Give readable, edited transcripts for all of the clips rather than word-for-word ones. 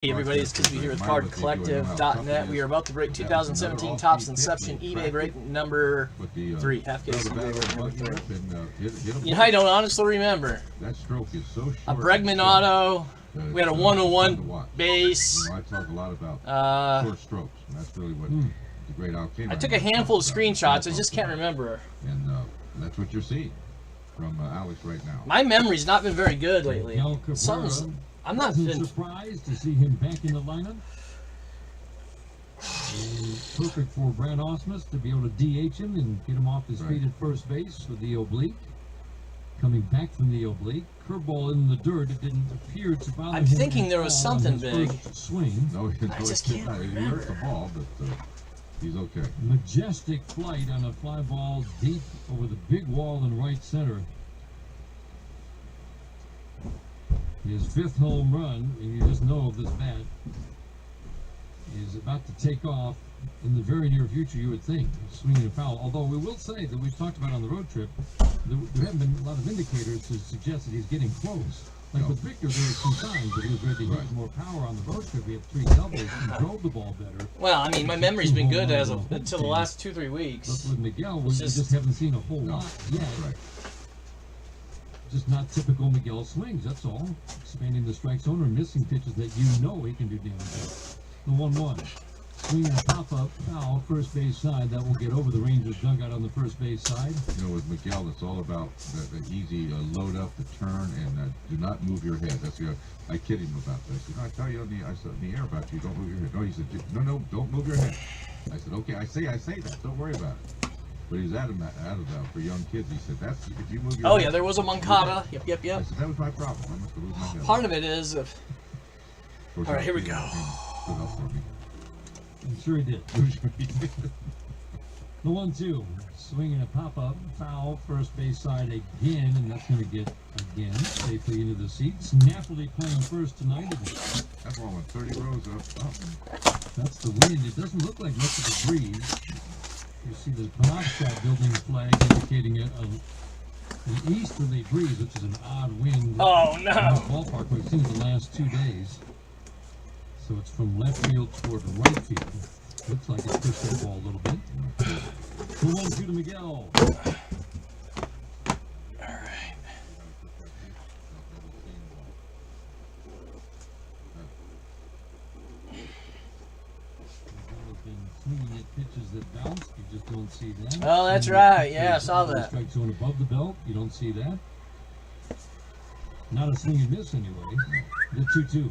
Hey everybody, it's Kisby here with CardCollective.net. We are about to break 2017 Topps Inception eBay break number 3. Half case eBay break number 3. You know, I don't honestly remember. That stroke is so short. A Bregman auto. We had a 101 base. I talk a lot about short strokes, and that's really what the great out came. I took a handful of screenshots. I just can't remember. And that's what you're seeing from Alex right now. My memory's not been very good lately. Something's... I'm not surprised to see him back in the lineup. And perfect for Brad Osmus to be able to DH him and get him off his feet at first base with the oblique. Coming back from the oblique, curveball in the dirt. It didn't appear to bother him. I'm thinking there was something big. Swing. No, I just can't remember. He hurt the ball, but he's okay. Majestic flight on a fly ball deep over the big wall in right center. His 5th home run, and you just know this bat is about to take off in the very near future, you would think, swinging a foul. Although we will say that we've talked about on the road trip, there haven't been a lot of indicators to suggest that he's getting close. Like with Victor, there were some signs that he was ready to hit more power on the road trip. He had 3 doubles and drove the ball better. Well, I mean, my memory's been good as of until the last 2-3 weeks. But with Miguel, we just haven't seen a whole lot yet. Just not typical Miguel swings, that's all. Expanding the strike zone or missing pitches that you know he can do damage. The 1-1. Swinging a pop-up foul, first base side. That will get over the Rangers dugout on the first base side. You know, with Miguel, it's all about the easy load up, the turn, and do not move your head. That's I kid him about that. I said, no, I tell you I said in the air about you, don't move your head. No, he said, no, don't move your head. I said, okay, I say that. Don't worry about it. But he's out of that for young kids. He said, "That's if you move your head." Yeah, there was a Moncada. Yep. I said, that was my problem. I must have moved my head. Part of it is. All right, here we go. I'm sure he did. The 1-2, swinging a pop-up foul, first base side again, and that's going to get again safely into the seats. Napoli playing first tonight. That's one with 30 rows up. That's the wind. It doesn't look like much of a breeze. You see the Penobscot building flag indicating an easterly breeze, which is an odd wind. Oh, no. Ballpark we've seen it the last 2 days. So it's from left field toward right field. Looks like it's pushed that ball a little bit. The 1-2 to Miguel. All right. Swinging at pitches that bounce, you just don't see that. Oh, that's right. Yeah, I saw that. Strike zone above the belt, you don't see that. Not a swing and miss anyway. The 2-2.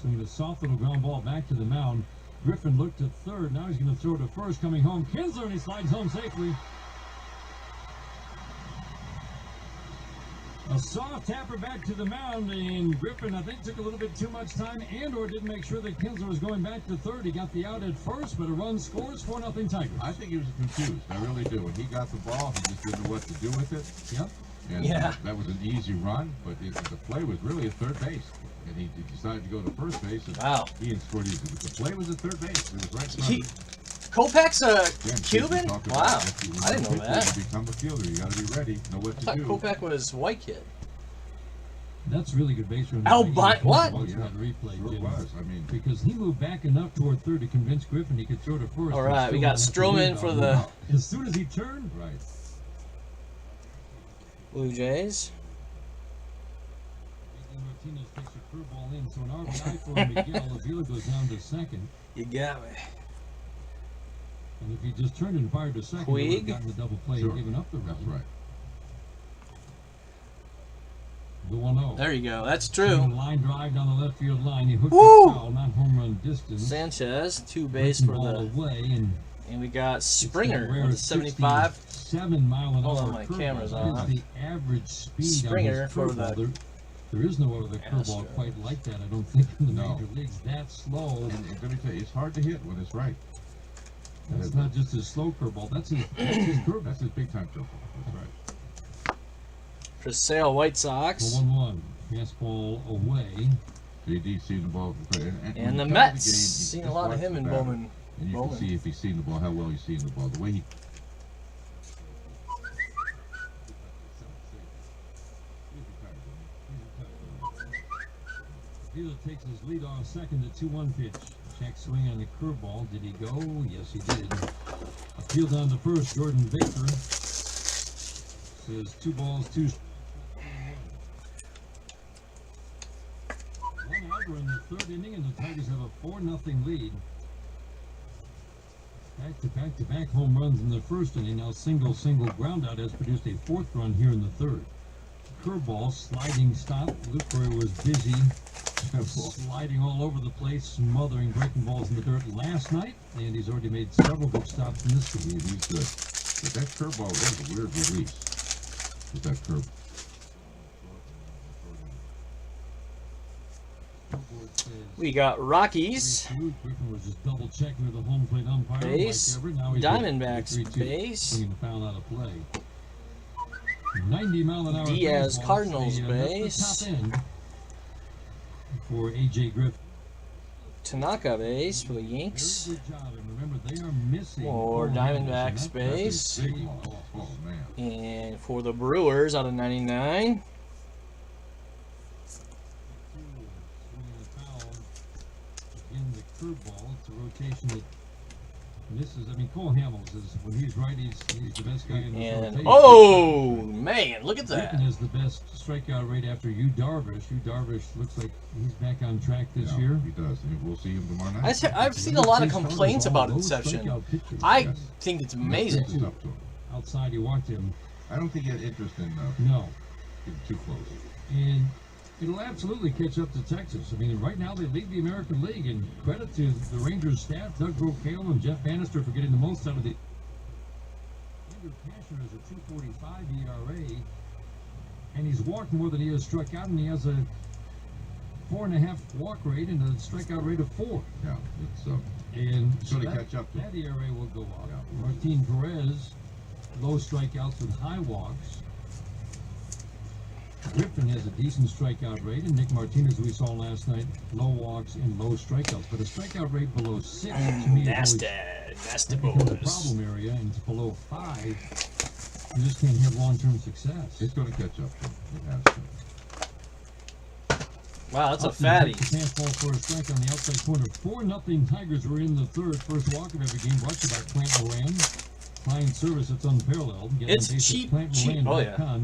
Swinging a soft little ground ball back to the mound. Griffin looked at third. Now he's going to throw to first. Coming home, Kinsler, and he slides home safely. A soft tapper back to the mound, and Griffin, I think, took a little bit too much time and/or didn't make sure that Kinsler was going back to third. He got the out at first, but a run scores, 4-0 Tigers. I think he was confused. I really do. When he got the ball, he just didn't know what to do with it. Yep. And that was an easy run, but the play was really at third base. And he decided to go to first base, and he scored easy. But the play was at third base. It was right in front of him. Kopech's a Cuban? Wow. I didn't know that. To become a fielder, you got to be ready, know what to do. I thought Kopech was white kid. That's really good base running. What? Oh, yeah. Replay, sure was. I mean, because he moved back enough toward third to convince Griffin he could throw to first. All right, we got Stroman for the... As soon as he turned, Blue Jays. Martinez takes a curveball in, so an RBI for Miguel. Avila goes down to second. You got me. And if he just turned and fired to second, he would have gotten the double play and given up the run. That's right. The 1-0. There you go. That's true. Line drive down the left field line. He hooked the foul, not home run distance. Sanchez, 2 base for the away, and we got Springer with a 75. 7-mile-an-hour. Hold on, my camera's on. The average speed Springer on his for the. There is no other curveball quite like that. I don't think in the major leagues that slow. And let me tell you, it's hard to hit when it's right. That's not just his slow curveball. That's his curveball. That's his big time curveball. That's right. For sale, White Sox. 1-1. Fastball away. JD seeing the ball. And the Mets. Seen a lot of him in Bowman. And you can see if he's seeing the ball, how well he's seeing the ball. The way he... Fielder takes his lead off second, the 2-1 pitch. Check swing on the curveball. Did he go? Yes, he did. Field on the first, Jordan Baker. Says 2 balls, 2 strikes. One out, we're in the 3rd inning, and the Tigers have a 4-0 lead. Back-to-back home runs in the 1st inning. Now single ground out has produced a 4th run here in the 3rd. Curveball, sliding stop. Luke Perry was busy sliding all over the place, smothering breaking balls in the dirt last night, and he's already made several good stops in this game. He's good. But that curveball was a weird release. With that curve. We got Rockies. Griffin was just double checking with the home plate umpire. Base. Diamondbacks. Base. Swinging the foul out of play. 90 mile an hour. Diaz Cardinals base. Top end for AJ Griffin. Tanaka base for the Yanks. Very good job. And remember, they are missing. For Diamondbacks base. Oh, man. And for the Brewers out of 99. In the curveball, it's a rotation that misses. I mean, Cole Hamels is, when he's right, he's the best guy in the rotation. Oh, man, look at that. Griffin is the best strikeout rate after Yu Darvish. Yu Darvish looks like he's back on track this year. He does. And we'll see him tomorrow night. I've seen a lot of complaints about Inception. I think it's amazing. Outside, you watch him. I don't think he had interest in No. getting too close. And it'll absolutely catch up to Texas. I mean, right now they lead the American League, and credit to the Rangers staff, Doug Grokale and Jeff Bannister for getting the most out of the. Andrew Cashner is a 2.45 ERA, and he's walked more than he has struck out, and he has a 4.5 walk rate and a strikeout rate of 4. Yeah, it's and so to catch up to that ERA will go up. Yeah. Martin Perez, low strikeouts with high walks. Griffin has a decent strikeout rate, and Nick Martinez, we saw last night, low walks and low strikeouts. But a strikeout rate below 6 to me Nasty becomes a boys. problem area, and it's below 5. You just can't have long-term success. It's going to catch up to him. It has to. Wow, that's a fatty. Fastball for a strike on the outside corner. 4-0 Tigers were in the 3rd. First walk of every game brought to you by Plant Moran. Client service that's unparalleled. It's cheap. Oh, yeah.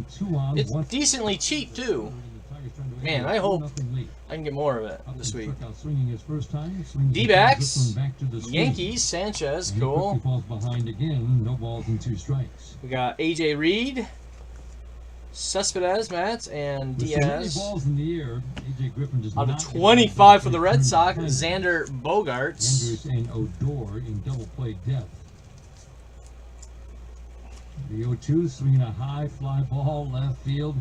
It's decently cheap, too. Man, I hope I can get more of it this week. D-backs, Yankees, Sanchez, cool. Falls behind again. No balls and 2 strikes. We got AJ Reed, Cespedes, Matt, and Diaz. Balls in the air, AJ Griffin does out of not 25 for the Red Sox, Xander Bogaerts. Andrews and Odor in double play depth. The 0-2 swinging a high fly ball left field,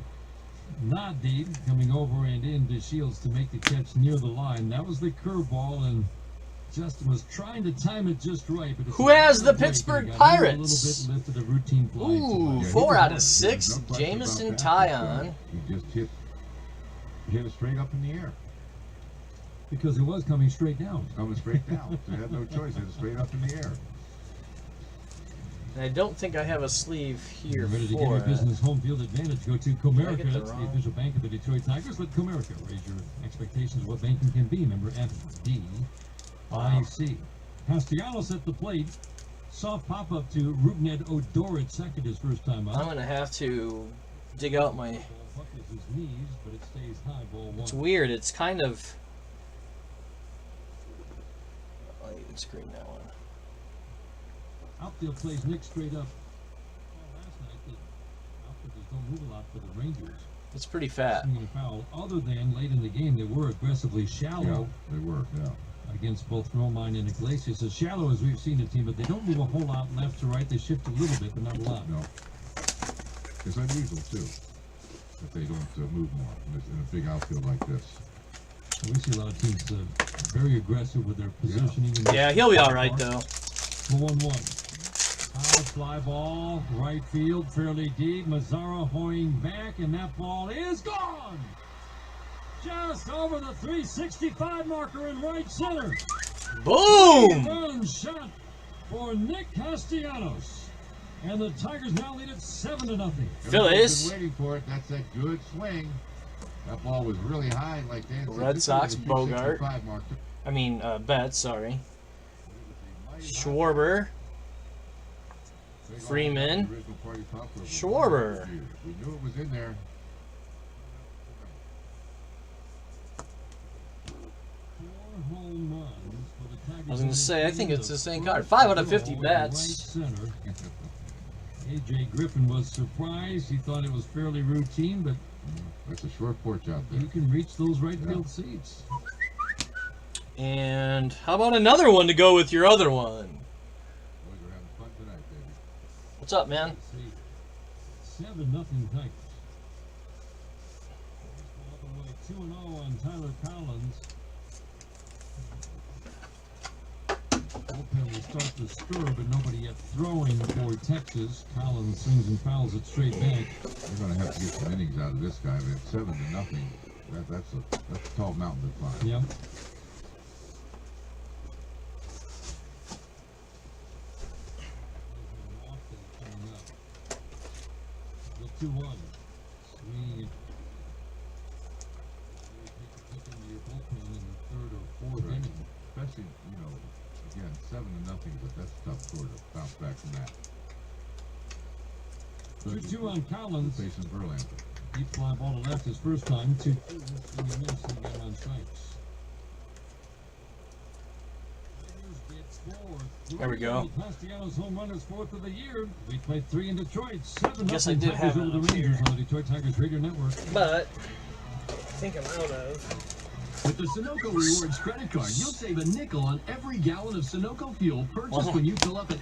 not deep, coming over and into Shields to make the catch near the line. That was the curveball, and Justin was trying to time it just right. But who has the Pittsburgh Pirates? A little bit, lifted a routine fly. Ooh, 4 out of 6. Jamison Tyon. He just hit it straight up in the air. Because it was coming straight down. Coming straight down. So he had no choice. Hit it straight up in the air. And I don't think I have a sleeve here ready to for give your it. business home field advantage. Go to Comerica. It's the wrong? official bank of the Detroit Tigers. Let Comerica raise your expectations of what banking can be. Member FDIC. Castellanos at the plate. Soft pop-up to Rougned Odor at second his first time up. I'm going to have to dig out my... His knees, but it stays high. Ball 1. It's weird. It's kind of... I'll even screen that one. Outfield plays Nick straight up. Last night, the outfielders don't move a lot for the Rangers. It's pretty fat. Swinging a foul. Other than late in the game, they were aggressively shallow. Yeah, they were, yeah. Against both Romine and Iglesias. As shallow as we've seen the team, but they don't move a whole lot left to right. They shift a little bit, but not a lot. No. It's unusual, too, that they don't move more in a big outfield like this. We see a lot of teams very aggressive with their positioning. Yeah, he'll be all right, though. 1-1. High fly ball, right field, fairly deep. Mazzara hoeing back, and that ball is gone! Just over the 365 marker in right center. Boom! Run shot for Nick Castellanos. And the Tigers now lead it 7-0. Phillies. Been waiting for it. That's a good swing. That ball was really high, like that. Red Sox, Bogart. I mean, Betts, sorry. Schwarber. Freeman. Schwarber. We knew it was in there. I was going to say, I think it's the same card. 5 out of 50 bats. A.J. Griffin was surprised. He thought it was fairly routine, but that's a short porch out there. You can reach those right field seats. And how about another one to go with your other one? Boys are having fun tonight, baby. What's up, man? Let's see. 7-0 Tigers. Up and 2-0 on Tyler Collins. Bullpen will start to stir, but nobody yet throwing for Texas. Collins swings and fouls it straight back. They're going to have to get some innings out of this guy. Man. 7-0. That's a tall mountain to climb. Yep. The 2-1. Swing. Into your bullpen in the third or fourth inning. Especially, again, 7-0, but that's tough sort of bounce back from that. 2-2 on Collins. Facing Verlander. Deep fly ball to left his first time. 2-2. And he missed and got on strikes. There we go. Castellanos home run is 4th of the year. We played 3 in Detroit. 7-0 Guess I did have over the it Rangers here. on the Detroit Tigers Radio Network. But I think I'm out of. With the Sunoco Rewards credit card, you'll save a nickel on every gallon of Sunoco fuel purchased when you fill up an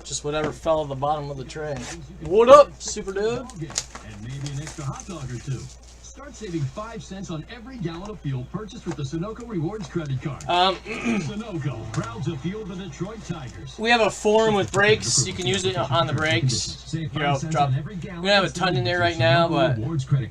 Just whatever fell at the bottom of the tray. What up, super dude? and maybe an extra hot dog or two. Start saving 5 cents on every gallon of fuel purchased with the Sunoco Rewards credit card. Sunoco, proud to fuel the Detroit Tigers. We have a form with brakes. You can use it on the brakes. Save Here, 5 I'll cents drop. on every gallon. We don't have a ton in there right now, but Rewards credit.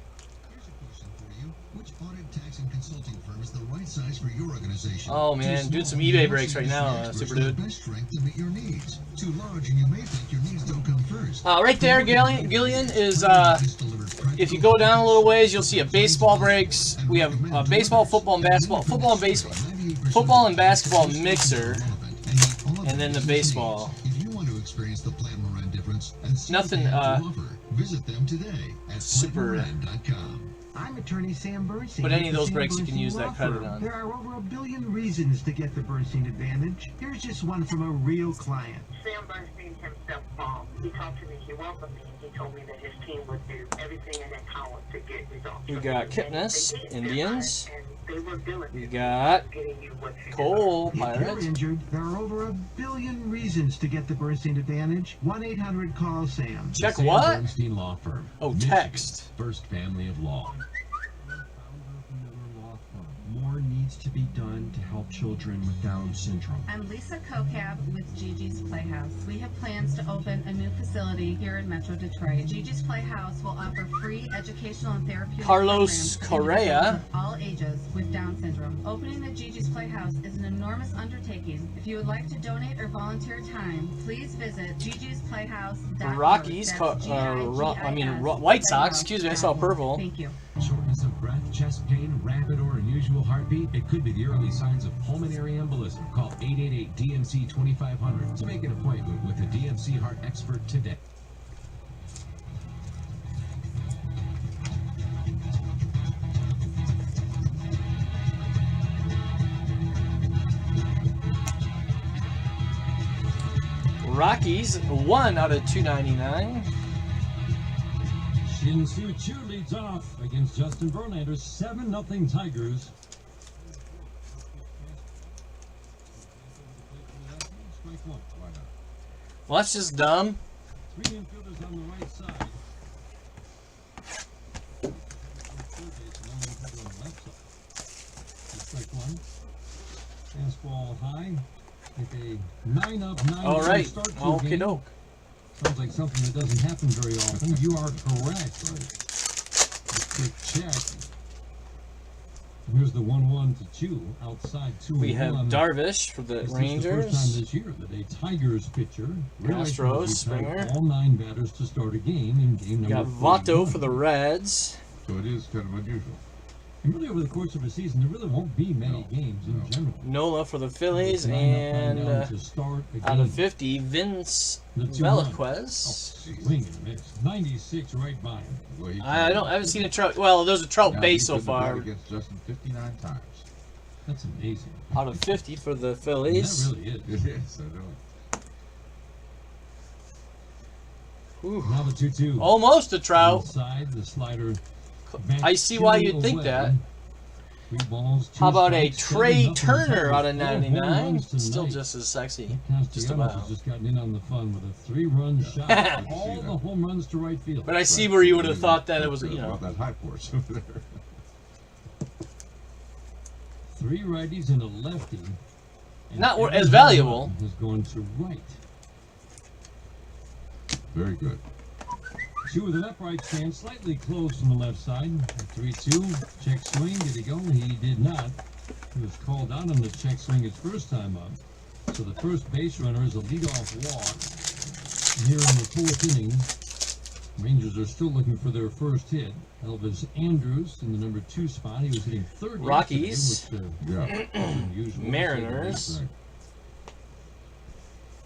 Which audit, tax, and consulting firm is the right size for your organization? oh man, doing some eBay breaks right now, super dude. The best strength to meet your needs. Too large, and you may think your needs don't come first. Right there, Gillian is if you go down a little ways, you'll see a baseball breaks. We have baseball, football, and basketball. Football and basketball mixer, and then the baseball. If you want to experience the Plant Moran difference and see Nothing, what they have to offer, visit them today at super- plantmoran.com. I'm attorney Sam Bernstein. But any of with the those Sam breaks you can Bernstein use Law that credit Firm. on. There are over 1 billion reasons to get the Bernstein advantage. Here's just one from a real client. Sam Bernstein himself called. He talked to me, he welcomed me, and he told me that his team would do everything in their power to get results. We got Kipnis, And they did. Indians. And they were diligent We got in getting you what you Cole, If you're Pirates. injured, there are over 1 billion reasons to get the Bernstein advantage. 1-800-CALL-SAM. Check Sam what? Bernstein Law Firm. Oh, Michigan's text. First family of law. More needs to be done to help children with Down syndrome. I'm Lisa Kokab with Gigi's Playhouse. We have plans to open a new facility here in Metro Detroit. Gigi's Playhouse will offer free educational and therapeutic Carlos programs Correa. for all ages with Down syndrome. Opening the Gigi's Playhouse is an enormous undertaking. If you would like to donate or volunteer time, please visit gigisplayhouse.org. Rockies, That's White Sox. Excuse me, I saw purple. Thank you. Shortness of breath, chest pain, rapid or unusual heartbeat. It could be the early signs of pulmonary embolism. Call 888-DMC-2500 to make an appointment with a DMC heart expert today. Rockies, 1 out of 299. Shin-Soo Choo leads off against Justin Verlander. 7-0 Tigers. Strike one. Why not? Well, that's just dumb. 3 infielders on the right side. Third base, and only infielder on the left side. Strike one. Fastball high. Like a 9-up, 9-2 All right. start to a Okay, game. doke. Sounds like something that doesn't happen very often. You are correct. A quick check. And here's the 1-1 to Chew outside 2-1. We have Darvish for the This is the first time Rangers. this year that a Tigers pitcher realized Astros, he would Springer. type all 9 batters to start a game in game We number got Vato 41. for the Reds. So it is kind of unusual. And really, over the course of a season, there really won't be many games in general. Nola for the Phillies, Line up right and now to start a out of game. 50, Vince The 2-1. Velasquez. Swing and miss. 96 right by him. Well, he I haven't seen a Trout. Well, there's a Trout Now, base he's so been to bat far. against Justin 59 times. That's amazing. Out of 50 for the And Phillies. that really is. It is, I know. Whew. Now the 2-2. Almost a Trout. Inside the slider. I see why you'd think that. 3 balls, 2 How about a strikes, Trey 7-0 Turner out of Tigers. 4 home 99? runs Still tonight. just as sexy. Nick Just Castellanos about. has just gotten in on the fun with a 3-run shot. Good to All see the that. home runs to right field. But I see Right. where you would have And thought that it that's, was, you know. Well, that high force over there. 3 righties and a lefty. And Not every as home valuable. run has gone to right. Very good. 2 with an upright stand, slightly close from the left side. 3-2, check swing. Did he go? He did not. He was called out on the check swing his first time up. So the first base runner is a leadoff walk. Here in the 4th inning, Rangers are still looking for their first hit. Elvis Andrews in the number 2 spot. He was hitting third. Rockies. yesterday, Yeah. which was unusual. Mariners. Right.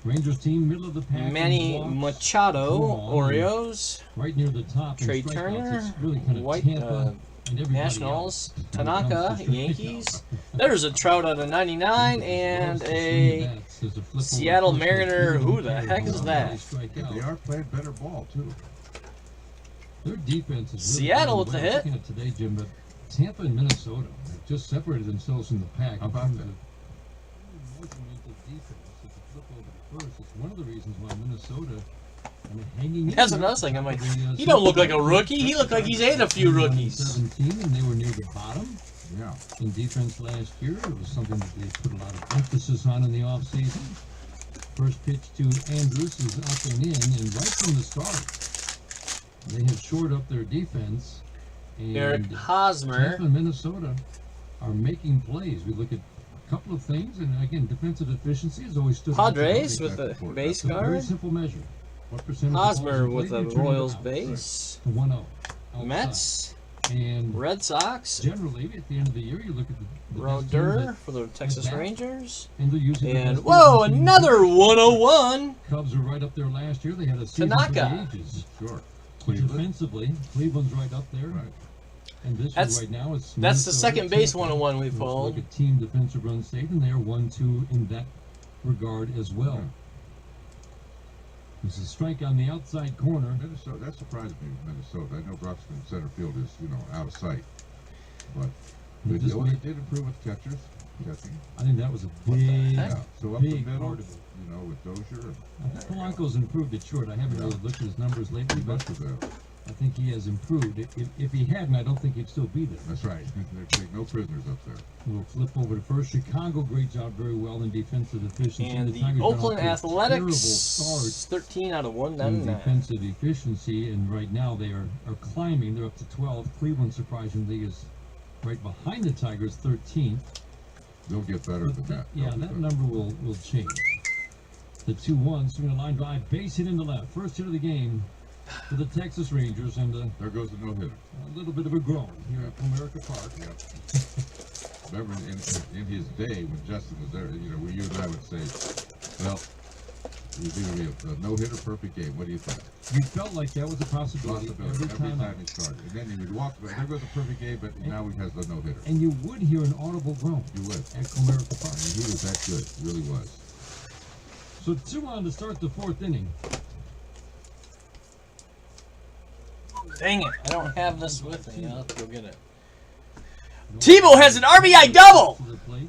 Rangers team, middle of the pack. in Manny walks, Machado, draw, Orioles, right near the top. in Trey strikeouts. Turner, It's really kind of White, Tampa and everybody Nationals, else when it Tanaka, comes to strikeouts. Yankees. There's a Trout out of 99 and a There's flip over Seattle first, Mariner. there's Who the carry heck is ball, that? they strike out. They are playing better ball, too. Their defense is really Seattle playing with the well. hit. Looking at today, Jim, but Tampa and Minnesota have just separated themselves from the pack. How about that? Measurement of defense. If you flip over to first, it's one of the reasons why Minnesota kind of hanging in That's what there. I was thinking. I'm like, The, he don't look like a rookie. He looked like he's ate a few 1 and rookies. 17, and they were near the bottom Yeah. in defense last year. It was something that they put a lot of emphasis on in the offseason. First pitch to Andrews is up and in, and right from the start, they have shored up their defense. And Eric Hosmer. Tampa and Minnesota are making plays. We look at a couple of things, and again, defensive efficiency has always stood out. Padres It's with the base a very guard. simple measure. What percentage of balls Hosmer you with play, the you're turning Royals out. base. 1-0. outside. Mets, And Red Sox, generally, at the end of the year, you look at the best teams Roder that- for the Texas bat. Rangers. and they're using the And best whoa, defense. another 101. Cubs are right up there last year. They had a season Tanaka. for the ages. Sure. But Cleveland. defensively, Cleveland's right up there. Right. And this That's- year right now is That's the Minnesota, second base Tampa. 101 we've Let's pulled. look at team defensive run saved, and they're 1-2 in that regard as well. Yeah. There's a strike on the outside corner. Minnesota, that surprised me, Minnesota. I know Broxton center field is, out of sight. But He they just did made- improve with catching. I think that was a the big, heck? Yeah. So up the big middle, part of it. with Dozier. And I think Polanco's improved at short. I haven't really looked at his numbers lately, he but must have been. I think he has improved. If he hadn't, I don't think he'd still be there. That's right. They take no prisoners up there. We'll flip over to first. Chicago, great job, very well in defensive efficiency. And the Tigers got off Oakland to a Athletics, terrible start 13 out of in 199. defensive efficiency, and right now they are climbing. They're up to 12. Cleveland, surprisingly, is right behind the Tigers, 13th. They'll get better But than that. yeah, They'll be that better. number will change. The 2-1, swing a line drive, base hit in the left. First hit of the game for the Texas Rangers, and There goes the no-hitter. a little bit of a groan here at Comerica Park. Remember, in his day, when Justin was there, you and I would say, well, it was either be a no-hitter, perfect game. What do you think? You felt like that was a possibility Every every time. he started. And then he would walk, there goes the perfect game, but now he has the no-hitter. And you would hear an audible groan You would. at Comerica I Park. mean, he was that good. Really was. So 2-1 to start the 4th inning. Dang it, I don't have this with me. I'll have to go get it. Tebow has an RBI double! To the plate.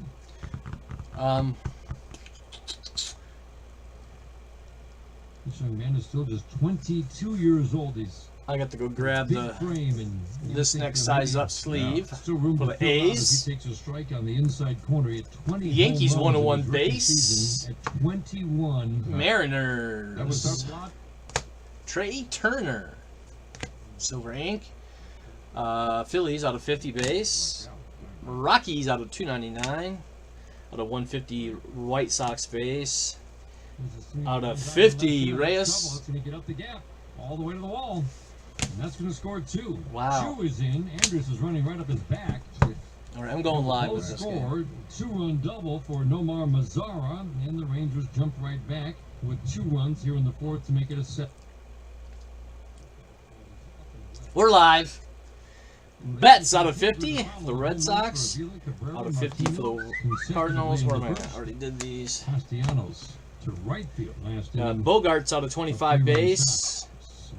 This young man is still just 22 years old. He's I got to go grab big the frame and this next size up sleeve still room for to the fill out as A's. he takes a strike on the inside corner. He had 20 Yankees home runs in 101 his rookie base. season at 21. Mariners. That was tough. Trey Turner. Silver ink. Phillies out of 50 base. Rockies out of 299. Out of 150 White Sox base. There's a swing Out line of drive 50, left field. Reyes. Trouble. It's going to get up the gap all the way to the wall. And that's going to score 2. Wow. 2 is in. Andrews is running right up his back. All right, I'm going live Both with this game. scored. 2-run double for Nomar Mazzara, and the Rangers jumped right back with 2 runs here in the 4th to make it a 7. We're live. Betts out of 50. The Red Sox out of 50 for the Cardinals. Where am I at? I already did these. Castellanos to right field last inning. Bogart's out of 25 base.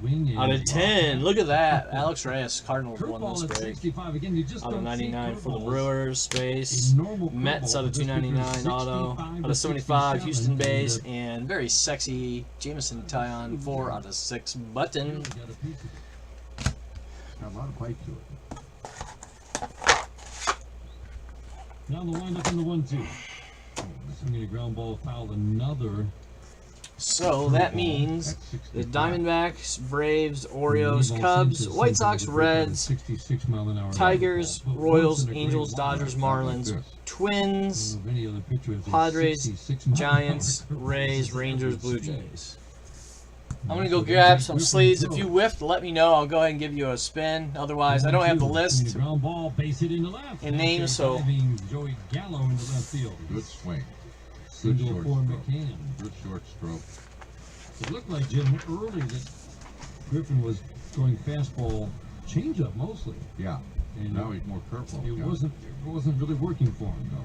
Swing Out and of 10. Look at that. Alex Reyes, Cardinals won curveball this at break. 65. Again, you just Out of don't 99 see for the curveballs. Brewers, space. A normal Mets curveball out of for this pitcher is 299 auto. 65 Out of 75, to Houston 67, base. and, And very sexy Jameson Tyon, 4 out of 6 button. really got a piece of it. Got a lot of bite to it. Now the windup in the 1-2. Swinging a ground ball foul, another. So that means the Diamondbacks, Braves, Orioles, Cubs, White Sox, Reds, 66 mile an hour Tigers, ball. But Royals, once in a great Angels, ball. Dodgers, Like Marlins, this. Twins, I don't know of any other pitcher with a Padres, 66 mile an hour Giants, curveball. Rays, This is Rangers, average Blue speed. Jays. I'm gonna go grab some sleeves. If you whiffed, let me know. I'll go ahead and give you a spin. Otherwise, I don't have the list Ground ball, base hit into left. in names, so Driving Joey Gallo into left field. Good swing. Single short for stroke. McCann. Good short stroke. It looked like, Jim, early that Griffin was going fastball changeup mostly. Yeah. And Now he's more curveball. it Yeah. wasn't really working for him. No.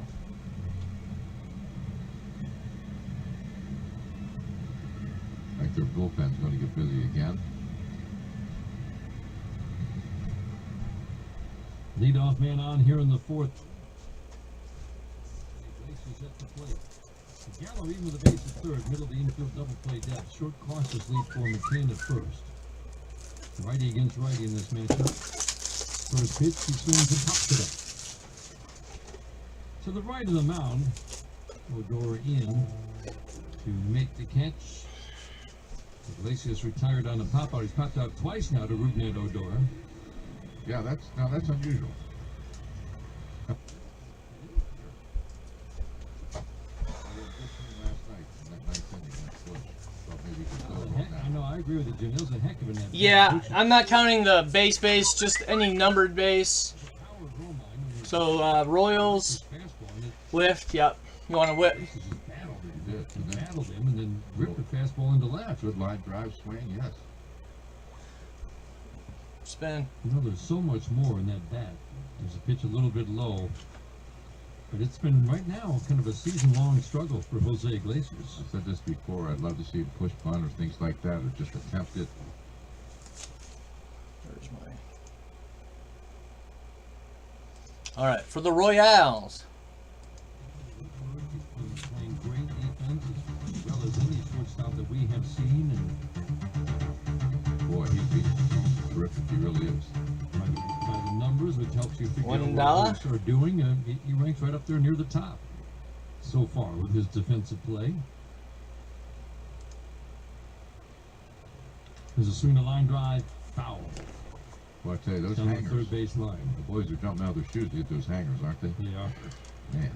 I think their bullpen's going to get busy again. Leadoff man on here in the 4th. Iglesias at the plate. Gallo, even with the base at 3rd, middle of the infield double play depth. Short cautious lead for McCann at 1st. Righty against righty in this matchup. First pitch, he swings and pops it up. To the right of the mound, Odor in to make the catch. Iglesias retired on a pop out. He's popped out twice now to Rougned Odor. Yeah, that's unusual. I know, I agree with you, Jim. That was a heck of an at-bat. yeah, I'm not counting the base, just any numbered base. So Royals whiffed. Yep. You want to whip? Battled him and then ripped the fastball into left. Good line drive swing, yes. Spin. You know, there's so much more in that bat. There's a pitch a little bit low. But it's been, right now, kind of a season-long struggle for Jose Iglesias. I said this before, I'd love to see him push bunt or things like that, or just attempt it. Where's my? All right, for the Royals. He's playing great defense as well as any shortstop that we have seen. And Boy, he's terrific, he really is. by the numbers, which helps you figure out $1. what others are doing, he ranks right up there near the top so far with his defensive play. There's a swing to line drive, foul. Well, I tell you, those Down the hangers, third base line. the boys are jumping out of their shoes to get those hangers, aren't they? They are. Man.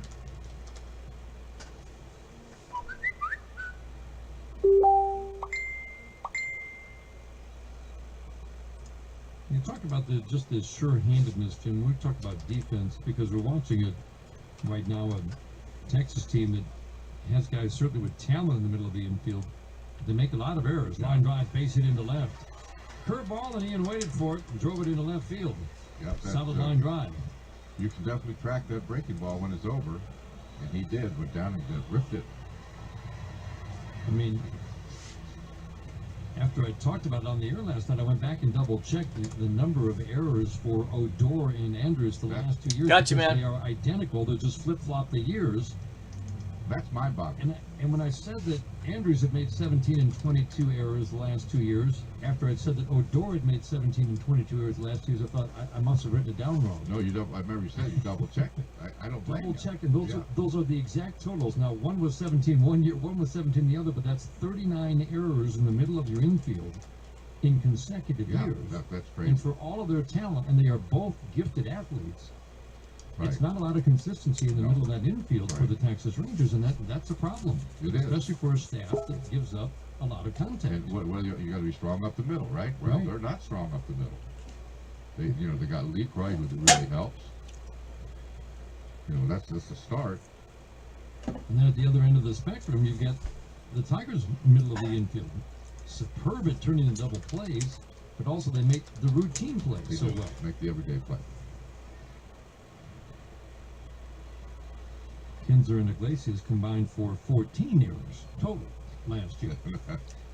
You talk about just the sure-handedness, Jim. We've talked about defense because we're watching it right now. A Texas team that has guys certainly with talent in the middle of the infield. They make a lot of errors. Line drive, base hit into left. Curveball, and Ian waited for it and drove it into left field. Yep, that's, Solid line drive. you can definitely track that breaking ball when it's over. And he did, went down and just ripped it. I mean, after I talked about it on the air last night, I went back and double-checked the number of errors for Odor and Andrews the last 2 years. Gotcha, because man. They are identical. They just flip-flop the years. That's mind-boggling. And when I said that Andrews had made 17 and 22 errors the last 2 years, after I'd said that Odor had made 17 and 22 errors the last 2 years, I thought I must have written it down wrong. No, you don't. I remember you said you double-checked it. I don't blame you. Double-check, and Yeah. those are the exact totals. Now, one was 17 one year, one was 17 the other, but that's 39 errors in the middle of your infield in consecutive Yeah, years. that's crazy. And for all of their talent, and they are both gifted athletes, It's not a lot of consistency in the middle of that infield for Right. the Texas Rangers, and that's a problem. It is. Especially for a staff that gives up a lot of contact. And well, you got to be strong up the middle, right? Well, Right. they're not strong up the middle. They got Lecroy, who really helps. That's just a start. And then at the other end of the spectrum, you get the Tigers' middle of the infield. Superb at turning in double plays, but also they make the routine They plays so do well. make the everyday play. Kinzer and Iglesias combined for 14 errors total last year.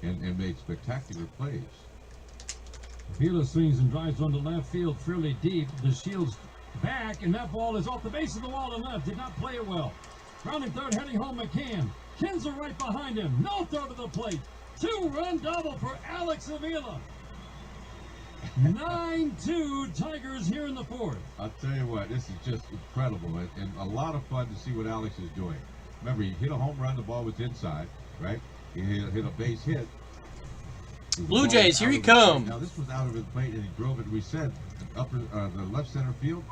and made spectacular plays. Avila swings and drives one to left field fairly deep. The Shields back, and that ball is off the base of the wall and left. Did not play it well. Rounding third, heading home McCann. Kinzer right behind him. No throw to the plate. 2-run double for Alex Avila. 9-2 Tigers here in the fourth. I'll tell you what, this is just incredible and a lot of fun to see what Alex is doing. Remember, he hit a home run, the ball was inside, right? He hit a base hit. Blue Jays, here he he comes. come. Now this was out of his plate, and he drove it. We said the left center field,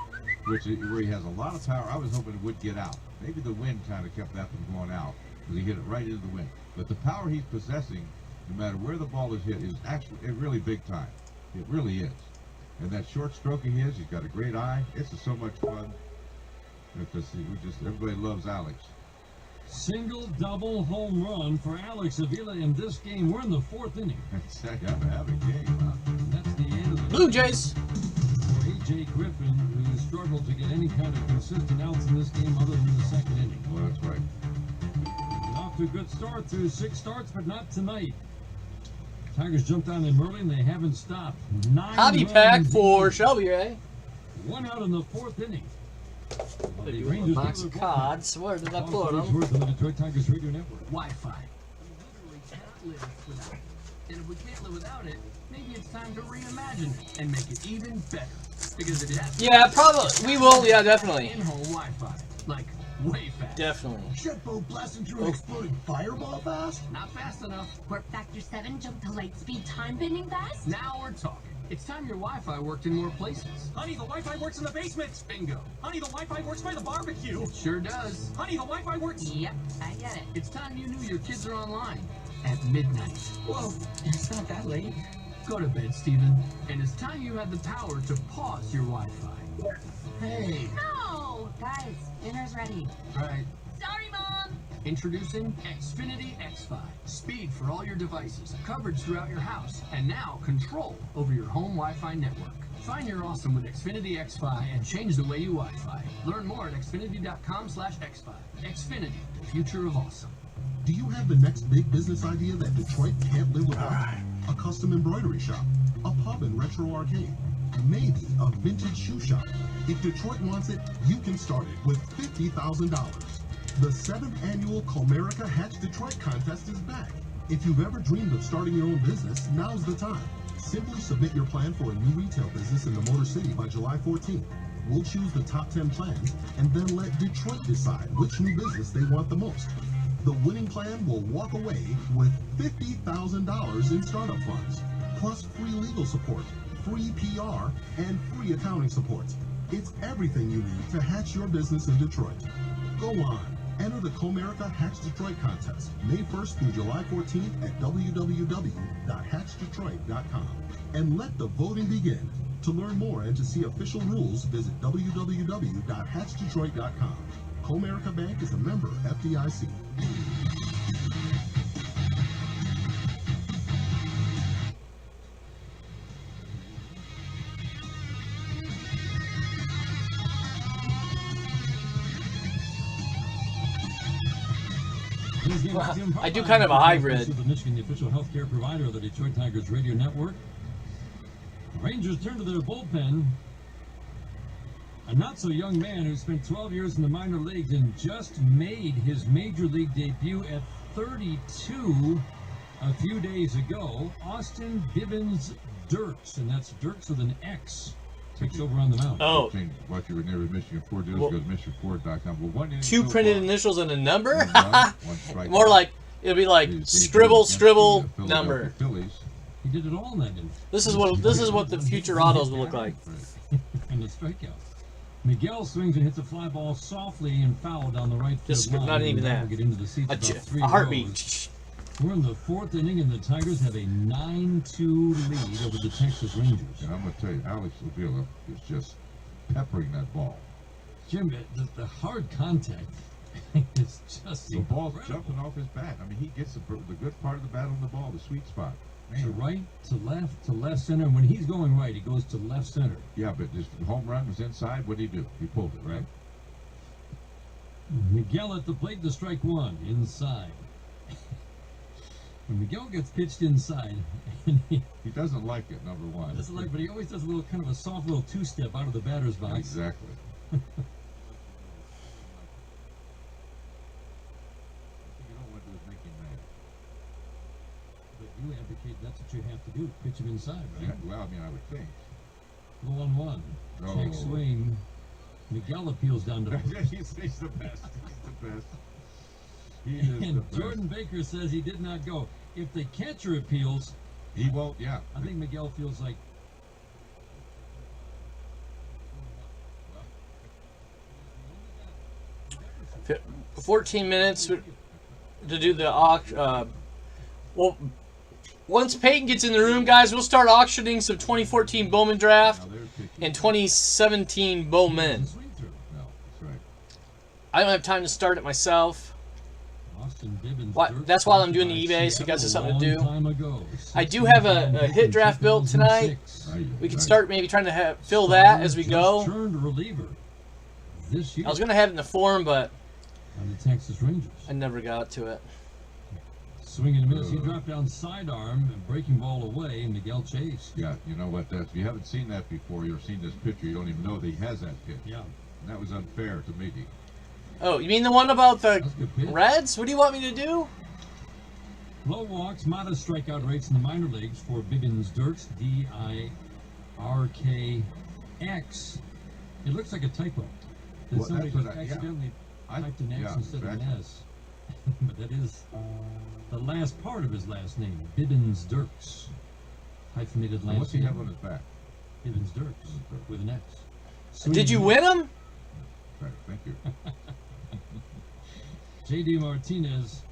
where he has a lot of power. I was hoping it would get out. Maybe the wind kind of kept that from going out, because he hit it right into the wind. But the power he's possessing, no matter where the ball is hit, is actually really big time. It really is. And that short stroke of his, he's got a great eye. It's just so much fun. Everybody loves Alex. Single, double, home run for Alex Avila in this game. We're in the fourth inning. Have a game, huh? That's the end of the Blue Jays. for A.J. Griffin, who struggled to get any kind of consistent outs in this game other than the second inning. Well, that's right. Off to a good start through 6 starts, but not tonight. Tigers jumped on them early, and they haven't stopped. 9 Hobby runs pack deep. for Shelby, right? 1 out in the fourth inning. Well, the A Rangers box do of their cards. Where did I ball. put Cards them? worth on the Detroit Tigers Radio Network. Wi-Fi. We literally cannot live without it. And if we can't live without it, maybe it's time to reimagine it and make it even better. Because it has Yeah, probably. We will. Yeah, definitely. in-home Wi-Fi. Like, way fast. Definitely. Jet boat blasting through an exploding fireball fast? Not fast enough. Warp factor 7 jump to light speed time bending fast? Now we're talking. It's time your Wi-Fi worked in more places. Honey, the Wi-Fi works in the basement. Bingo. Honey, the Wi-Fi works by the barbecue. It sure does. Honey, the Wi-Fi works. Yep, I get it. It's time you knew your kids are online. At midnight. Whoa, it's not that late. Go to bed, Steven. And it's time you had the power to pause your Wi-Fi. Hey. No! Guys, dinner's ready. Right. Sorry, Mom! Introducing Xfinity X5. Speed for all your devices, coverage throughout your house, and now control over your home Wi-Fi network. Find your awesome with Xfinity X5 and change the way you Wi-Fi. Learn more at xfinity.com/X5. Xfinity, the future of awesome. Do you have the next big business idea that Detroit can't live without? A custom embroidery shop, a pub and retro arcade, maybe a vintage shoe shop. If Detroit wants it, you can start it with $50,000. The 7th annual Comerica Hatch Detroit contest is back. If you've ever dreamed of starting your own business, now's the time. Simply submit your plan for a new retail business in the Motor City by July 14th. We'll choose the top 10 plans and then let Detroit decide which new business they want the most. The winning plan will walk away with $50,000 in startup funds, plus free legal support, free PR, and free accounting support. It's everything you need to hatch your business in Detroit. Go on. Enter the Comerica Hatch Detroit contest, May 1st through July 14th at www.hatchdetroit.com. And let the voting begin. To learn more and to see official rules, visit www.hatchdetroit.com. Comerica Bank is a member FDIC. I do kind of a hybrid. The Michigan, the official healthcare provider of the Detroit Tigers Radio Network. The Rangers turn to their bullpen. A not-so-young man who spent 12 years in the minor leagues and just made his major league debut at 32 a few days ago. Austin Bivens Dirks, and that's Dirks with an X. Takes over on the mound. Oh. What you were near Michigan Ford dealers, Well, go to MichiganFord.com. Well, one inning Two so printed far. initials and a number? One strike. More like, it'll be like He's scribble, against the, scribble, Philadelphia number. Phillies. He did it all in that inning. This is what the future autos will look like. Right. And the strikeout. Miguel swings and hits a fly ball softly and foul down the right field Just line. not even We'll that. Get into the seats about three A heartbeat. rows. We're in the fourth inning, and the Tigers have a 9-2 lead over the Texas Rangers. And I'm going to tell you, Alex Avila is just peppering that ball. Jim, the hard contact is just The ball's incredible. jumping off his bat. I mean, he gets the good part of the bat on the ball, the sweet spot. Man. To right, to left center. And when he's going right, he goes to left center. Yeah, but this home run was inside. What did he do? He pulled it, right? Miguel at the plate to strike one, inside. When Miguel gets pitched inside, and he doesn't like it, number one. doesn't like, but he always does a little kind of a soft little two-step out of the batter's box. Exactly. But you advocate that's what you have to do, pitch him inside, right? Yeah, well, I mean, I would think. The 1-1. Oh. Check swing. Miguel appeals down to first. he's the best. He's the best. He is And the best. Jordan Baker says he did not go. If the catcher appeals, he won't. Yeah. I think Miguel feels like 14 minutes to do the auction. Well, once Peyton gets in the room, guys, we'll start auctioning some 2014 Bowman draft and 2017 Bowman. No, that's right. I don't have time to start it myself. Austin Bibbins. That's why I'm doing the eBay, so you guys have something to do. I do have a hit draft built tonight. We can start maybe trying to fill that as we go. Turned reliever this year I was going to have it in the form, but on the Texas Rangers. I never got to it. Swing and a miss. He dropped down sidearm and breaking ball away, and Miguel chased. Yeah, you know what? If you haven't seen that before, you've seen this picture, you don't even know that he has that pitch. Yeah. And that was unfair to me. Oh, you mean the one about the Reds? What do you want me to do? Low walks, modest strikeout rates in the minor leagues for Biggins Dirks, D-I-R-K-X. It looks like a typo. That Well, somebody that's just what accidentally typed an X yeah, instead of exactly. an S. But that is the last part of his last name, Bibbins Dirks. Hyphenated last What's he name. have on his back? Bibbins Dirks with an X. Did you win him? Right, thank you. J.D. Martinez.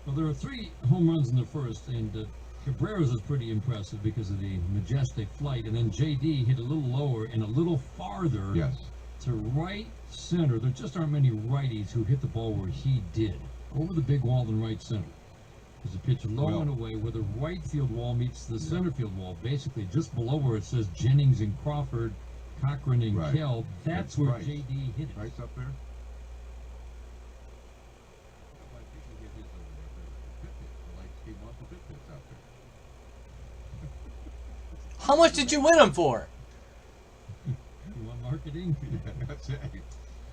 Well, there are 3 home runs in the first, and Cabrera's is pretty impressive because of the majestic flight. And then J.D. hit a little lower and a little farther to right center. There just aren't many righties who hit the ball where he did. Over the big wall in right center. There's a pitch low and away where the right field wall meets the center field wall, basically just below where it says Jennings and Crawford, Cochran and Kell. That's where J.D. hit it. Right up there? How much did you win him for? You want marketing? That's it.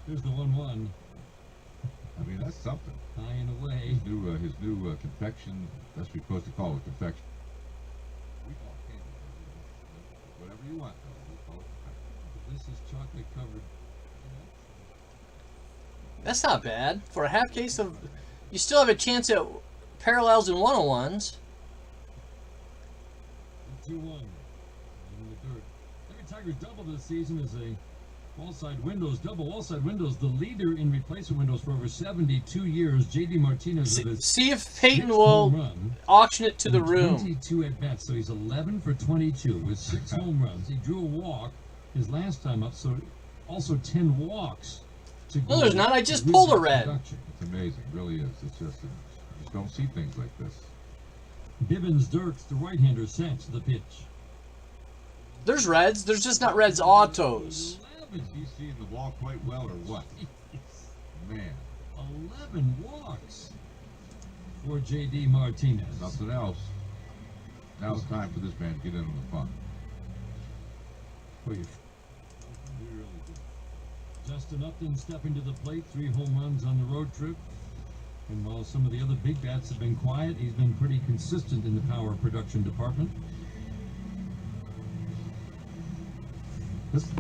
There's the 1-1. I mean, that's something. High and away. His new confection, that's what you're supposed to call it, confection. We call it candy. Whatever you want, though. We call it confection. This is chocolate covered. That's not bad. For a half case of... You still have a chance at parallels and 101s. 2-1. In the third. Every Tigers double this season is a wall-side windows, double wall-side windows. The leader in replacement windows for over 72 years, J.D. Martinez. See if Peyton will auction it to the room. 22 at bats, so he's 11 for 22 with 6 home runs. He drew a walk his last time up, so also 10 walks. No, there's not. I just pulled a red. It's amazing, it really is. It's just, you just don't see things like this. Bibbins Dirks, the right-hander, sets the pitch. There's reds. There's just not reds autos. Is he seeing the ball quite well, or what? Man. 11 walks for J.D. Martinez. Nothing else. Now it's time for this man to get in on the fun. Justin Upton stepping to the plate, 3 home runs on the road trip. And while some of the other big bats have been quiet, he's been pretty consistent in the power production department.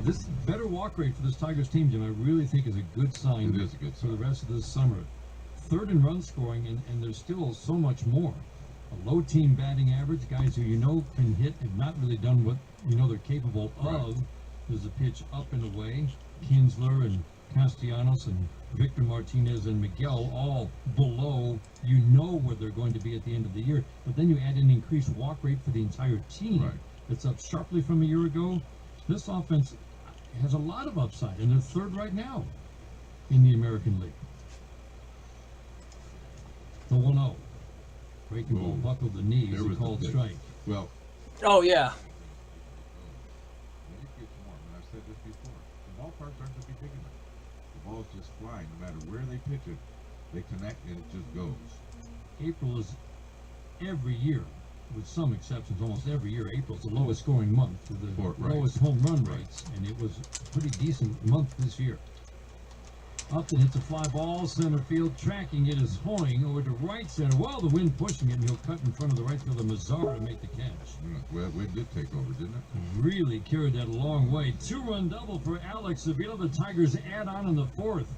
This better walk rate for this Tigers team, Jim, I really think is a good sign. It is a good sign. For the rest of this summer. 3rd in run scoring, and there's still so much more. A low team batting average, guys who you know can hit have not really done what you know they're capable of. There's a pitch up and away. Kinsler and Castellanos and Victor Martinez and Miguel all below, you know where they're going to be at the end of the year. But then you add an increased walk rate for the entire team. Right. That's up sharply from a year ago. This offense has a lot of upside, and they're third right now in the American League. The 1-0. Breaking ball buckled the knee as a called strike. Well, Oh, yeah. when it gets warm, and I've said this before, the ballparks aren't going to be big enough. The ball's just flying. No matter where they pitch it, they connect and it just goes. April is every year, with some exceptions, almost every year, April's the lowest scoring month with the Right. lowest home run rates, and it was a pretty decent month this year. Upton hits a fly ball, center field, tracking it is Hoying over to right center. Well, the wind pushing it, and he'll cut in front of the right fielder Mazzara to make the catch. Yeah, well, it did take over, didn't it? Really carried that a long way. 2-run double for Alex Avila. The Tigers add on in the fourth.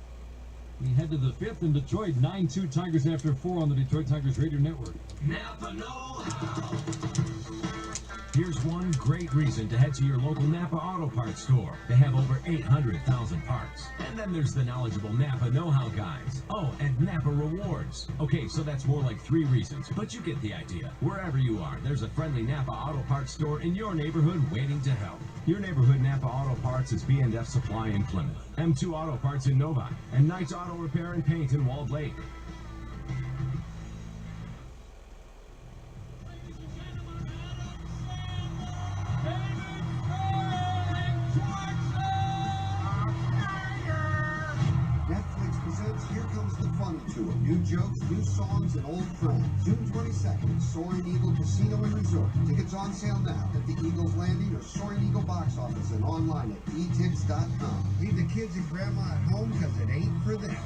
We head to the fifth in Detroit. 9-2 Tigers after 4 on the Detroit Tigers Radio Network. Napa know-how. Here's one great reason to head to your local Napa Auto Parts store. They have over 800,000 parts. And then there's the knowledgeable Napa Know-How guys. Oh, and Napa Rewards. Okay, so that's more like 3 reasons, but you get the idea. Wherever you are, there's a friendly Napa Auto Parts store in your neighborhood waiting to help. Your neighborhood Napa Auto Parts is B&F Supply in Plymouth, M2 Auto Parts in Novi, and Knight's Auto Repair and Paint in Walled Lake. Netflix presents Here Comes the Fun Tour. New jokes, new songs, and old friends. June 22nd, Soaring Eagle Casino and Resort. Tickets on sale now at the Eagles Landing or Soaring Eagle box office and online at etix.com. Leave the kids and grandma at home because it ain't for them.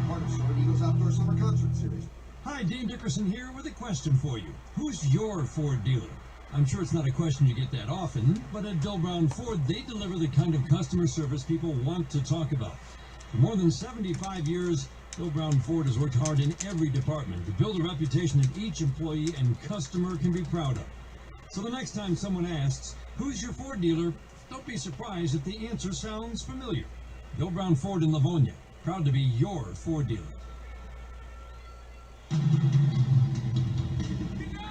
Part of Soaring Eagle's Outdoor Summer Concert Series. Hi, Dave Dickerson here with a question for you. Who's your Ford dealer? I'm sure it's not a question you get that often, but at Bill Brown Ford, they deliver the kind of customer service people want to talk about. For more than 75 years, Bill Brown Ford has worked hard in every department to build a reputation that each employee and customer can be proud of. So the next time someone asks, who's your Ford dealer, don't be surprised if the answer sounds familiar. Bill Brown Ford in Livonia, proud to be your Ford dealer.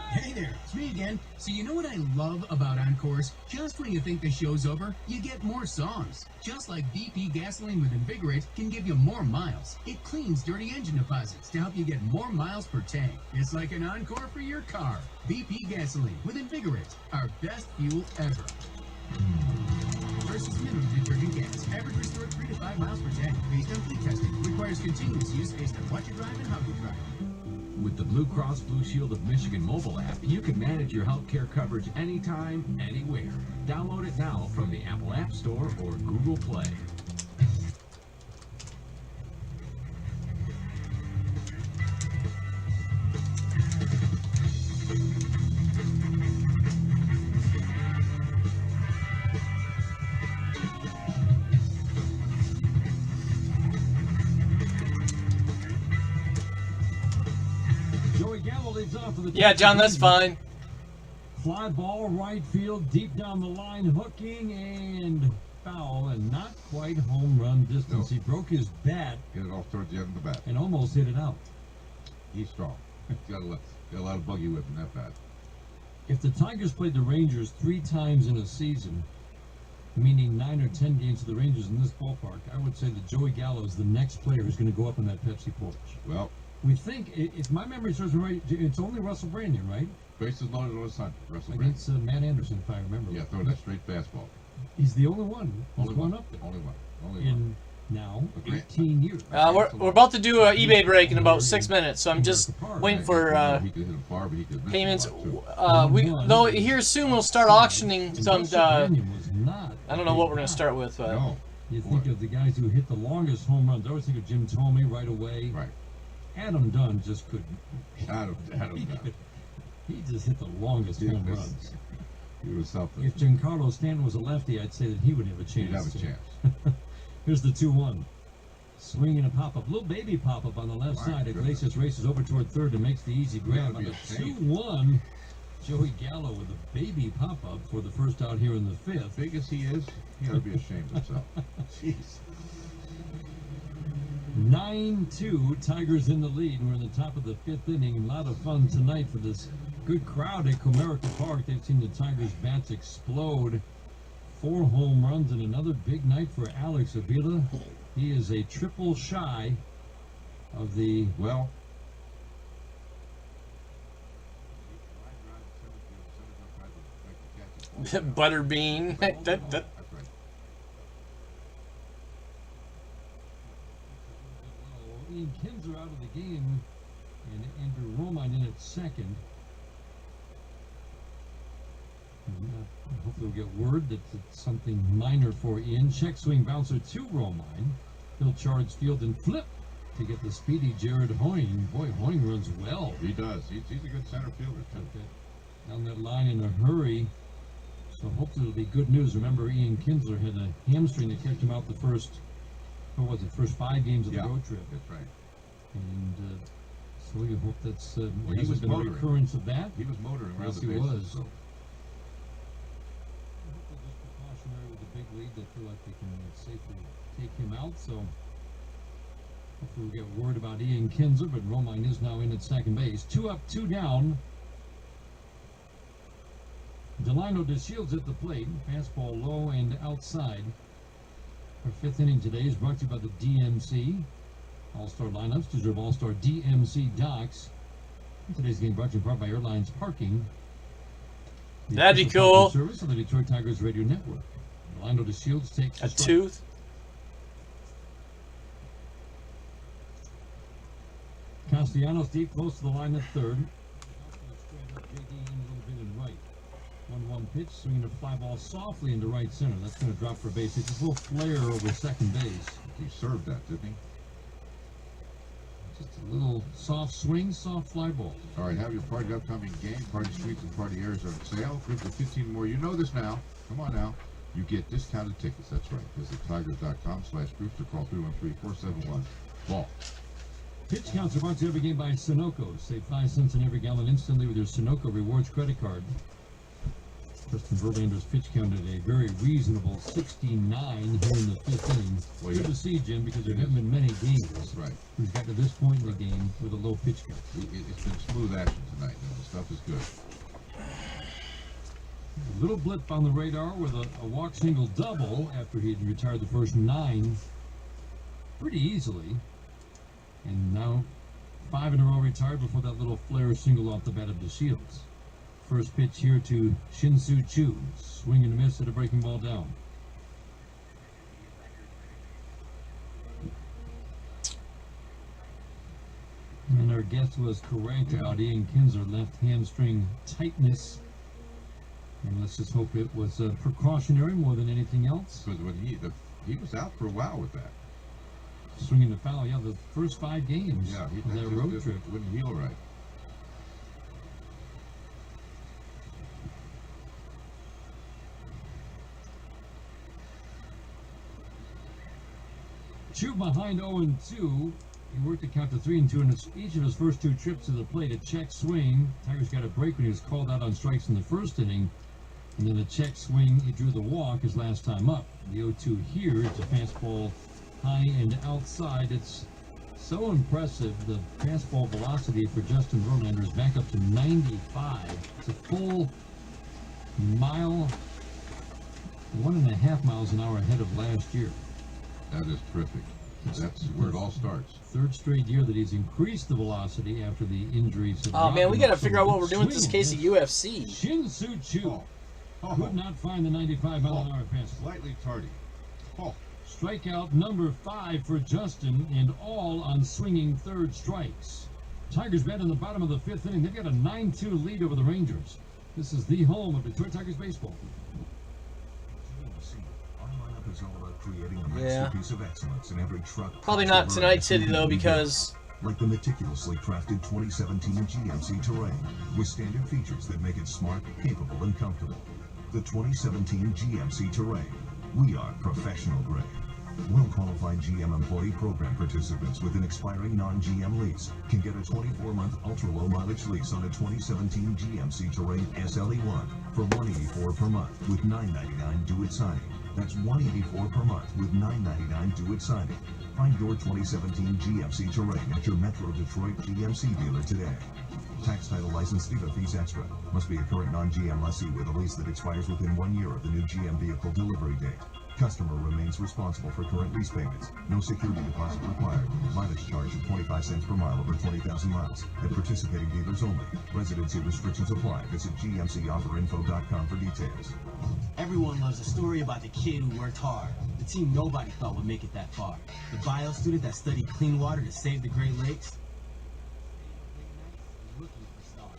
Hey there, it's me again. So you know what I love about Encores? Just when you think the show's over, you get more songs. Just like BP Gasoline with Invigorate can give you more miles. It cleans dirty engine deposits to help you get more miles per tank. It's like an encore for your car. BP Gasoline with Invigorate, our best fuel ever. Versus minimum detergent gas. Average restored 3 to 5 miles per tank. Based on fleet testing. Requires continuous use based on what you drive and how you drive. With the Blue Cross Blue Shield of Michigan mobile app, you can manage your healthcare coverage anytime, anywhere. Download it now from the Apple App Store or Google Play. Yeah, John, that's fine. Fly ball, right field, deep down the line, hooking and foul, and not quite home run distance. He broke his bat. Hit it off towards the end of the bat. And almost hit it out. He's strong. He's got a lot of buggy whip in that bat. If the Tigers played the Rangers 3 times in a season, meaning 9 or 10 games of the Rangers in this ballpark, I would say that Joey Gallo is the next player who's going to go up on that Pepsi porch. Well, we think, if my memory serves me right, it's only Russell Brandon, right? Bases loaded on his son, Russell Against Matt Anderson, if I remember. Yeah, throw that straight fastball. He's the only one who's Only gone one. up there. Only one. Only in one. Now 18 years. We're about to do an eBay break in about 6 minutes, so I'm just waiting for payments. Though here soon we'll start auctioning some. I don't know what we're going to start with. You think of the guys who hit the longest home runs. I always think of Jim Thome right away. Right. Adam Dunn just couldn't. Adam Dunn. He just hit the longest home runs. He was something. If Giancarlo Stanton was a lefty, I'd say that he would have a chance. He'd have a chance. Here's the 2-1. Swinging a pop-up. Little baby pop-up on the left side. Iglesias races over toward third and makes the easy grab on the 2-1. Joey Gallo with a baby pop-up for the first out here in the fifth. Big as he is, he ought to be ashamed of himself. Jeez. 9-2, Tigers in the lead. We're in the top of the fifth inning. A lot of fun tonight for this good crowd at Comerica Park. They've seen the Tigers' bats explode. 4 home runs and another big night for Alex Avila. He is a triple shy of the, well, Butterbean. that. Ian Kinzer out of the game, and Andrew Romine in at second. Hopefully we'll get word that it's something minor for Ian. Check swing bouncer to Romine. He'll charge field and flip to get the speedy Jared Hoying. Boy, Hoying runs well. He does. He's a good center fielder. Down that line in a hurry. So hopefully it'll be good news. Remember, Ian Kinsler had a hamstring that kept him out the first, what was it, first 5 games of the road trip. That's right. And so we hope that's well, he was been a motoring. recurrence of that. He was motoring around Yes, the he bases. was. So. Just precautionary with the big lead. They feel like they can safely take him out. So hopefully we'll get word about Ian Kinzer, but Romine is now in at second base. 2 up, 2 down. Delino DeShields at the plate. Fastball low and outside. Our 5th inning today is brought to you by the DMC. All-Star lineups deserve All-Star DMC docks. And today's game brought to you in part by Airlines Parking. That'd be cool. Service of the Detroit Tigers Radio Network. Delino DeShields takes a tooth. Castellanos deep, close to the line at third. JD in a little bit in right. 1-1 pitch, swinging a fly ball softly into right center. That's going to drop for base. It's a little flare over second base. He served that, didn't he? Just a little soft swing, soft fly ball. All right, have your party upcoming game. Party suites and party airs are on sale. Group of 15 more. You know this now. Come on now. You get discounted tickets. That's right. Visit tigers.com/groups or call 313-471-BALL. Pitch counts are brought to you every game by Sunoco. Save 5 cents on every gallon instantly with your Sunoco Rewards credit card. Justin Verlander's pitch count at a very reasonable 69 here in the 5th inning. Well, good to see, Jim, because there haven't been many games. That's right. We've got to this point in the game with a low pitch count. It's been smooth action tonight. The stuff is good. A little blip on the radar with a walk single double after he had retired the first 9 pretty easily. And now 5 in a row retired before that little flare single off the bat of DeShields. First pitch here to Shin-Soo Choo. Swing and a miss at a breaking ball down. And our guess was correct about Ian Kinzer, left hamstring tightness. And let's just hope it was precautionary more than anything else. Because when he was out for a while with that. Swinging the foul, yeah, the first 5 games of that road trip. Wouldn't heal right. Chu behind 0-2. He worked the count to 3-2 in each of his first 2 trips to the plate. A check swing. Tigers got a break when he was called out on strikes in the first inning. And then a check swing. He drew the walk his last time up. The 0-2 here. It's a fastball high and outside. It's so impressive. The fastball velocity for Justin Verlander is back up to 95. It's a full mile, 1.5 miles an hour ahead of last year. That is terrific. That's where it all starts. 3rd straight year that he's increased the velocity after the injuries. Oh man, we got to figure out what we're doing with this case of UFC. Shin-Soo Choo could not find the 95-mile-an-hour fastball. Slightly tardy. Strikeout number 5 for Justin, and all on swinging 3rd strikes. Tigers bat in the bottom of the 5th inning. They've got a 9-2 lead over the Rangers. This is the home of Detroit Tigers baseball. Is all about creating a masterpiece of excellence in every truck. Probably not tonight, City, though, because like the meticulously crafted 2017 GMC Terrain with standard features that make it smart, capable, and comfortable. The 2017 GMC Terrain. We are professional grade. Well-qualified GM employee program participants with an expiring non-GM lease can get a 24-month ultra-low mileage lease on a 2017 GMC Terrain SLE1 for $184 per month with $999 due at signing. That's $184 per month with $999 due at signing. Find your 2017 GMC Terrain at your Metro Detroit GMC dealer today. Tax, title, license, dealer fees extra. Must be a current non-GM lessee with a lease that expires within 1 year of the new GM vehicle delivery date. Customer remains responsible for current lease payments. No security deposit required. Mileage charge of 25 cents per mile over 20,000 miles. At participating dealers only. Residency restrictions apply. Visit gmcofferinfo.com for details. Everyone loves a story about the kid who worked hard. The team nobody thought would make it that far. The bio student that studied clean water to save the Great Lakes. Looking for stars.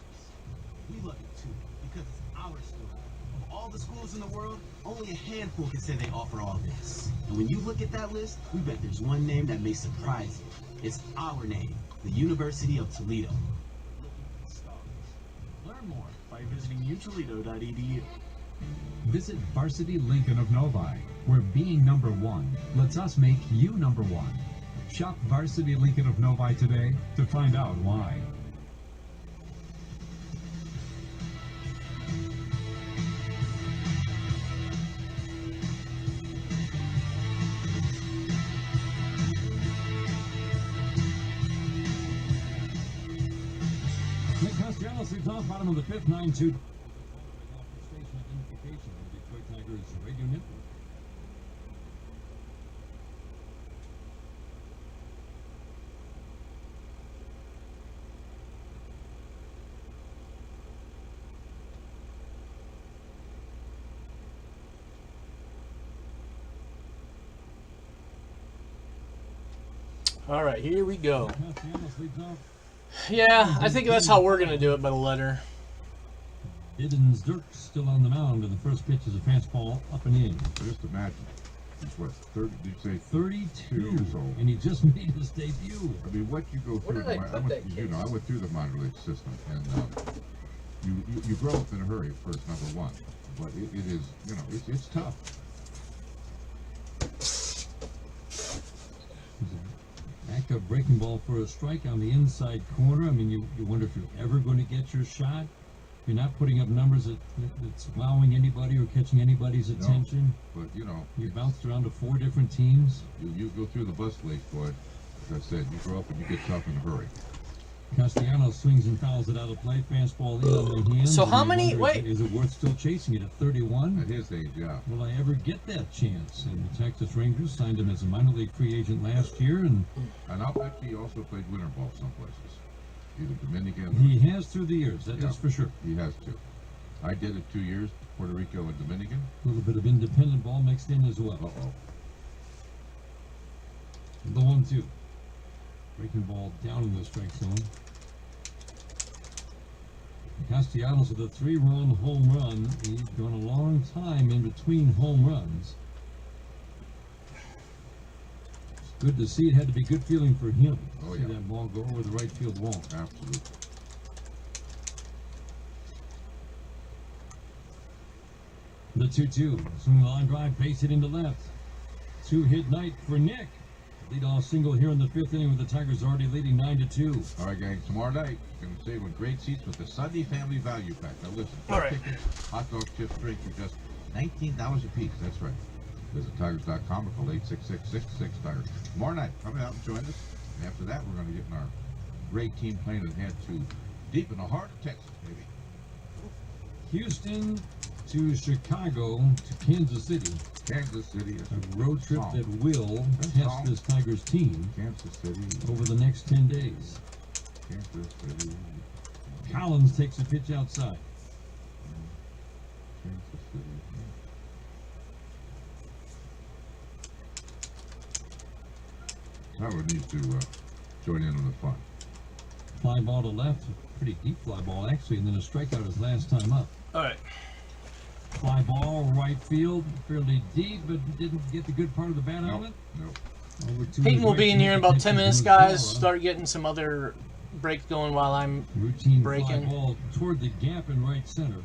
We love it too, because it's our story. Of all the schools in the world, only a handful can say they offer all this. And when you look at that list, we bet there's one name that may surprise you. It's our name, the University of Toledo. Looking for stars. Learn more by visiting utoledo.edu. Visit Varsity Lincoln of Novi, where being number one lets us make you number one. Shop Varsity Lincoln of Novi today to find out why. Nick Castellanos leads off, bottom of the fifth, 9-2. Station identification on the Detroit Tigers radio network. All right, here we go. Castellanos leads off. Yeah, I think that's how we're going to do it by the letter. Diddens Dirk still on the mound, and the first pitch is a fastball up and in. Just imagine. He's what, 30, did you say 32 years old? And he just made his debut. I mean, what you go through, I went through the minor league system, and you grow up in a hurry first, number one. But it is, you know, it's tough. Back up breaking ball for a strike on the inside corner. I mean, you wonder if you're ever going to get your shot. You're not putting up numbers that's wowing anybody or catching anybody's attention. But, you know, you bounced around to 4 different teams. You go through the bus league, boy. As I said, you grow up and you get tough in a hurry. Castellanos swings and fouls it out of play. Fastball in on the hand. So how many? Wait. Is it worth still chasing it at 31? At his age, yeah. Will I ever get that chance? And the Texas Rangers signed him as a minor league free agent last year, and I'll bet he also played winter ball some places, either Dominican. He has through the years. That is for sure. He has to. I did it 2 years, Puerto Rico and Dominican. A little bit of independent ball mixed in as well. Uh-oh. The 1-2. Breaking ball down in the strike zone. Castellanos with a 3-run home run. He's gone a long time in between home runs. It's good to see. It had to be good feeling for him. Oh, see that ball go over the right field wall. Absolutely. The 2-2. Swing the line drive, base hit into left. 2-hit night for Nick. Lead-off single here in the 5th inning with the Tigers already leading 9-2. All right, gang. Tomorrow night, going to save with great seats with the Sunday Family Value Pack. Now listen, all right. Tickets, hot dogs, chips, drink for just $19 a piece. That's right. Visit Tigers.com or call 866-66-TIGERS. Tomorrow night, come out and join us. And after that, we're going to get in our great team plane ahead to deep in the heart of Texas, baby. Houston to Chicago to Kansas City. Kansas City is a road trip that will test this Tigers team Kansas City over the next 10 days. Kansas City. Collins takes a pitch outside. Kansas City. Howard needs to join in on the fun. Fly ball to left, pretty deep fly ball actually, and then a strikeout his last time up. All right. Fly ball, right field, fairly deep, but didn't get the good part of the bat on it. Nope. Peyton will be in here in about 10 minutes, guys. Start getting some other breaks going while I'm routine breaking. Fly ball toward the gap in right center.